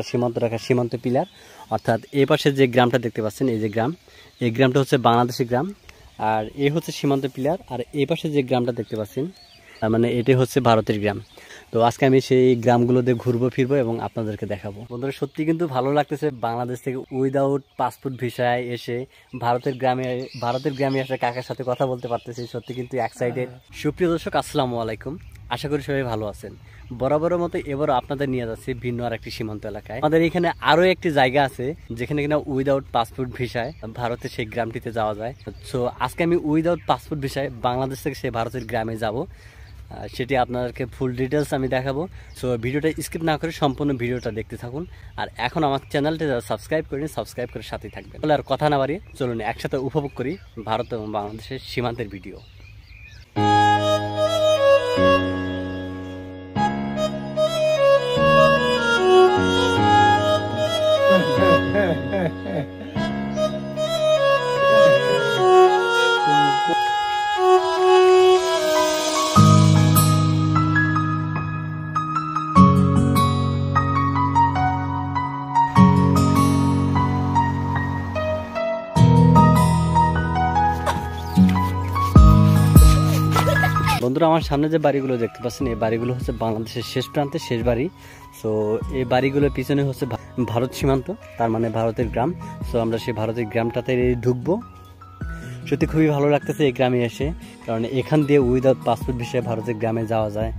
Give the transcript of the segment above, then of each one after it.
সীমান্ত রেখা সীমান্ত পিলার, অর্থাৎ এই পাশে যে গ্রামটা দেখতে পাচ্ছেন, এই যে গ্রাম, এই গ্রামটা হচ্ছে বাংলাদেশি গ্রাম, আর এই হচ্ছে সীমান্ত পিলার। আর এই পাশে যে গ্রামটা দেখতে পাচ্ছেন, তার মানে এটাই হচ্ছে ভারতের গ্রাম। তো আজকে আমি সেই গ্রামগুলোতে ঘুরবো ফিরবো এবং আপনাদেরকে দেখাবো। বন্ধুরা সত্যি কিন্তু ভালো লাগতেছে বাংলাদেশ থেকে উইদাউট পাসপোর্ট ভিসায় এসে ভারতের গ্রামে এসে কাকার সাথে কথা বলতে পারতেছি, সত্যি কিন্তু এক্সাইটেড। সুপ্রিয় দর্শক, আসসালামু আলাইকুম, আশা করি সবাই ভালো আছেন। বরাবরের মতো এবারও আপনাদের নিয়ে যাচ্ছি ভিন্ন আর একটি সীমান্ত এলাকায়। আমাদের এখানে আরো একটি জায়গা আছে যেখানে কিনা উইদাউট পাসপোর্ট ভিসায় ভারতের সেই গ্রামটিতে যাওয়া যায়। সো আজকে আমি উইদাউট পাসপোর্ট ভিসায় বাংলাদেশ থেকে সেই ভারতের গ্রামে যাব, সেটি আপনাদেরকে ফুল ডিটেলস আমি দেখাবো। সো ভিডিওটা স্কিপ না করে সম্পূর্ণ ভিডিওটা দেখতে থাকুন। আর এখন আমার চ্যানেলটা যারা সাবস্ক্রাইব করেন, সাবস্ক্রাইব করে সাথেই থাকবেন। তাহলে আর কথা না বাড়িয়ে চলুন একসাথে উপভোগ করি ভারত এবং বাংলাদেশের সীমান্তের ভিডিও। বন্ধুরা আমার সামনে যে বাড়িগুলো দেখতে পাচ্ছেন, এই বাড়িগুলো হচ্ছে বাংলাদেশের শেষ প্রান্তে শেষ বাড়ি। সো এই বাড়িগুলোর পিছনে হচ্ছে ভারত সীমান্ত, তার মানে ভারতের গ্রাম। সো আমরা সেই ভারতের গ্রামটাতে ঢুকবো। সত্যি খুবই ভালো লাগতেছে এই গ্রামে এসে, কারণ এখান দিয়ে উইদাউট পাসপোর্ট ভিসায় ভারতের গ্রামে যাওয়া যায়।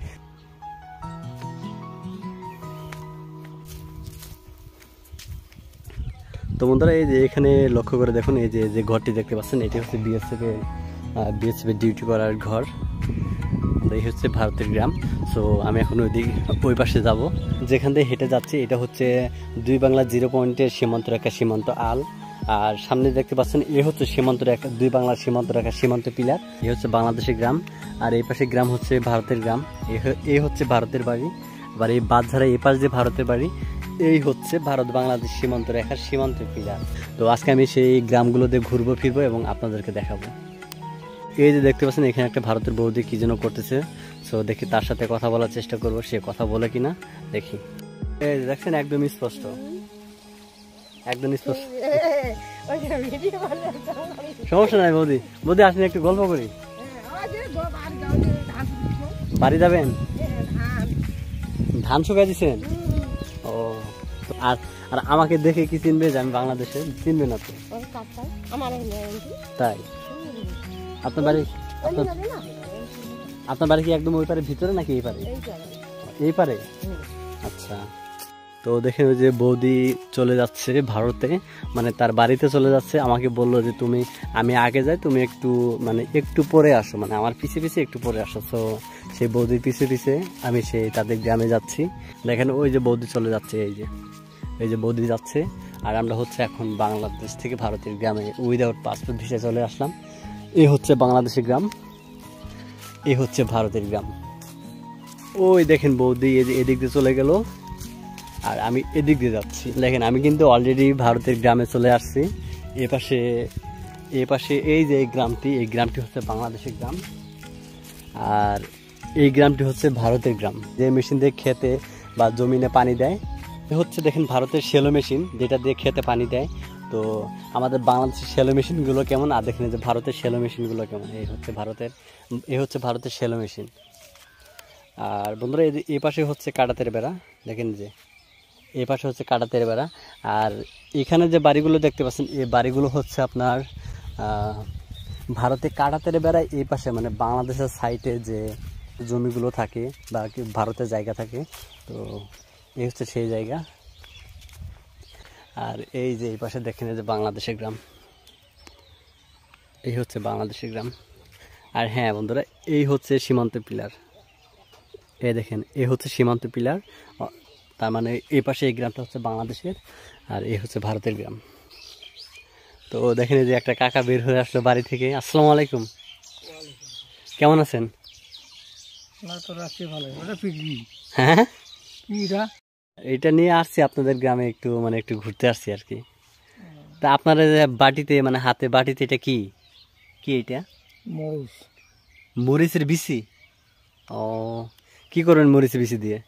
তো বন্ধুরা এই যে এখানে লক্ষ্য করে দেখুন, এই যে ঘরটি দেখতে পাচ্ছেন, এটি হচ্ছে বিএসএফ এর ডিউটি করার ঘর। এই হচ্ছে ভারতের গ্রাম। সো আমি এখন ওই পাশে যাব, যেখান থেকে হেঁটে যাচ্ছি। এটা হচ্ছে 2 বাংলা 0 পয়েন্টের সীমান্ত রেখা সীমান্ত আল। আর সামনে দেখতে পাচ্ছেন এ হচ্ছে সীমান্ত রেখা 2 বাংলার সীমান্ত রেখা সীমান্ত পিলার। এ হচ্ছে বাংলাদেশের গ্রাম, আর এই পাশে গ্রাম হচ্ছে ভারতের গ্রাম। এই হচ্ছে ভারতের বাড়ি। আবার এই বাঁধঝাড়া এই পাশ যে ভারতের বাড়ি, এই হচ্ছে ভারত বাংলাদেশ সীমান্ত রেখার সীমান্ত পিলার। তো আজকে আমি সেই গ্রামগুলোতে ঘুরবো ফিরবো এবং আপনাদেরকে দেখাবো। এই যে দেখতে পাচ্ছেন এখানে একটা ভারতের বৌদি কি যেন করতেছে। সো দেখি তার সাথে কথা বলার চেষ্টা করব, সে কথা বলে কিনা দেখি। এই যে দেখছেন একদম স্পষ্ট, একদম স্পষ্ট। সমস্যা নাই বৌদি, বৌদি আসেন একটু গল্প করি। বাড়ি যাবেন? ধান শুকাই দিচ্ছেন? ও, আর আর আমাকে দেখে কি চিনবে যে আমি বাংলাদেশে? চিনবে না তো। তাই আপনার বাড়ি, আপনার বাড়ি কি একদম ওই পারে ভিতরে নাকি এই পারে? এই পারে। আচ্ছা। তো দেখেন ওই যে বৌদি চলে যাচ্ছে ভারতে, মানে তার বাড়িতে চলে যাচ্ছে। আমাকে বললো যে আমি আগে যাই, তুমি একটু পরে আসো, মানে আমার পিছিয়ে পিছিয়ে একটু পরে আসো। তো সেই বৌদির পিছিয়ে পিছিয়ে আমি তাদের গ্রামে যাচ্ছি। দেখেন ওই যে বৌদি চলে যাচ্ছে, এই যে বৌদি যাচ্ছে। আর আমরা হচ্ছে এখন বাংলাদেশ থেকে ভারতের গ্রামে উইদাউট পাসপোর্ট ভিসায় চলে আসলাম। এই হচ্ছে বাংলাদেশের গ্রাম, এই হচ্ছে ভারতের গ্রাম। ওই দেখেন বৌদি এদিক দিয়ে চলে গেল, আর আমি এদিক দিয়ে যাচ্ছি। দেখেন আমি কিন্তু অলরেডি ভারতের গ্রামে চলে আসছি। এ পাশে এই যে এই গ্রামটি হচ্ছে বাংলাদেশের গ্রাম, আর এই গ্রামটি হচ্ছে ভারতের গ্রাম। যে মেশিন দিয়ে খেতে বা জমিনে পানি দেয়, হচ্ছে দেখেন ভারতের শ্যালো মেশিন, যেটা দিয়ে খেতে পানি দেয়। তো আমাদের বাংলাদেশের শ্যালো মেশিনগুলো কেমন, আর দেখেন যে ভারতের শ্যালো মেশিনগুলো কেমন। এই হচ্ছে ভারতের শ্যালো মেশিন। আর বন্ধুরা এই পাশে হচ্ছে কাঁটাতের বেড়া, দেখেন যে এই পাশে হচ্ছে কাঁটাতের বেড়া। আর এখানে যে বাড়িগুলো দেখতে পাচ্ছেন, এই বাড়িগুলো হচ্ছে আপনার ভারতে কাঁটাতের বেড়া। এই পাশে মানে বাংলাদেশের সাইডে যে জমিগুলো থাকে বা ভারতের জায়গা থাকে, তো এই হচ্ছে সেই জায়গা। আর এই যে এই পাশে দেখেন যে বাংলাদেশের গ্রাম, এই হচ্ছে বাংলাদেশের গ্রাম। আর হ্যাঁ বন্ধুরা, এই হচ্ছে সীমান্ত পিলার। এই দেখেন এই হচ্ছে সীমান্ত পিলার, তার মানে এই পাশে এই গ্রামটা হচ্ছে বাংলাদেশের, আর এই হচ্ছে ভারতের গ্রাম। তো দেখেন যে একটা কাকা বের হয়ে আসলো বাড়ি থেকে। আসসালামু আলাইকুম, কেমন আছেন? হ্যাঁ, এটা নিয়ে আসছি আপনাদের গ্রামে, একটু ঘুরতে আসছি আর কি। তা আপনারা বাটিতে হাতে বাটিতে এটা কি এটা? মরিচের বিচি। ও, কি করবেন মরিচের বিচি দিয়ে?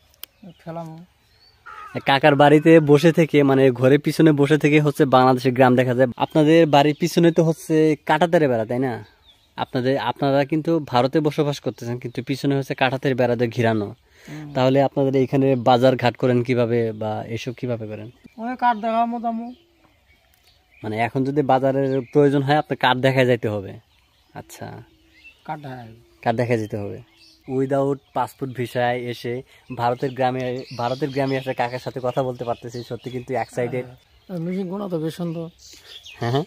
কাকার বাড়িতে বসে থেকে মানে ঘরের পিছনে বসে থেকে হচ্ছে বাংলাদেশের গ্রাম দেখা যায়। আপনাদের বাড়ির পিছনে তো হচ্ছে কাঁটাতারের বেড়া, তাই না? আপনারা কিন্তু ভারতে বসবাস করতেছেন, কিন্তু পিছনে হচ্ছে কাঁটাতারের বেড়া দিয়ে ঘিরানো। তাহলে আপনাদের এখানে বাজার ঘাট করেন কিভাবে, বা এসব কিভাবে করেন? কাঠ দেখা মোটামু মানে এখন যদি বাজারের প্রয়োজন হয় আপনার কার্ড দেখা যাইতে হবে। আচ্ছা, কার্ড দেখা যেতে হবে। উইদাউট পাসপোর্ট ভিসায় এসে ভারতের গ্রামে এসে কাকার সাথে কথা বলতে পারতেছি, সত্যি কিন্তু এক্সাইটেড। মিশিং কোনা তো বেশ সুন্দর। হ্যাঁ হ্যাঁ,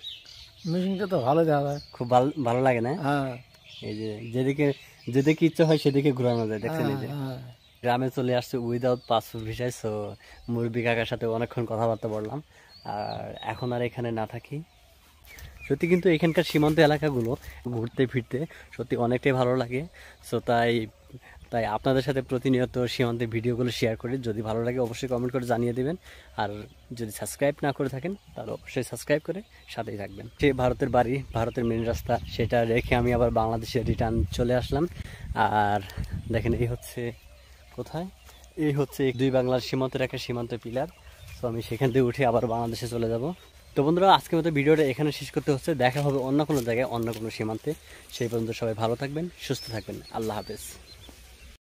মিশিংটা তো ভালো দেখা যায়, খুব ভালো ভালো লাগে না? হ্যাঁ। এই যে যেদিকে ইচ্ছা হয় সেদিকে ঘুরানো যায়, দেখছেন? এই যে গ্রামে চলে আসছে উইদাউট পাসপোর্ট ভিসায়। সো মুরব্বী কাকার সাথে অনেকক্ষণ কথাবার্তা বললাম, আর এখন আর এখানে না থাকি। সত্যি কিন্তু এখানকার সীমান্ত এলাকাগুলো ঘুরতে ফিরতে সত্যি অনেকটাই ভালো লাগে। সো তাই আপনাদের সাথে প্রতিনিয়ত সীমান্তের ভিডিওগুলো শেয়ার করি। যদি ভালো লাগে অবশ্যই কমেন্ট করে জানিয়ে দেবেন, আর যদি সাবস্ক্রাইব না করে থাকেন তাহলে অবশ্যই সাবস্ক্রাইব করে সাথেই থাকবেন। সে ভারতের বাড়ি, ভারতের মেন রাস্তা, সেটা রেখে আমি আবার বাংলাদেশে রিটার্ন চলে আসলাম। আর দেখেন এই হচ্ছে কোথায়, এই হচ্ছে দুই বাংলার সীমান্তের একটা সীমান্ত পিলার। সো আমি সেখান থেকে উঠে আবার বাংলাদেশে চলে যাব। তো বন্ধুরা, আজকের মতো ভিডিওটা এখানে শেষ করতে হচ্ছে। দেখা হবে অন্য কোনো জায়গায়, অন্য কোনো সীমান্তে। সেই পর্যন্ত সবাই ভালো থাকবেন, সুস্থ থাকবেন। আল্লাহ হাফেজ।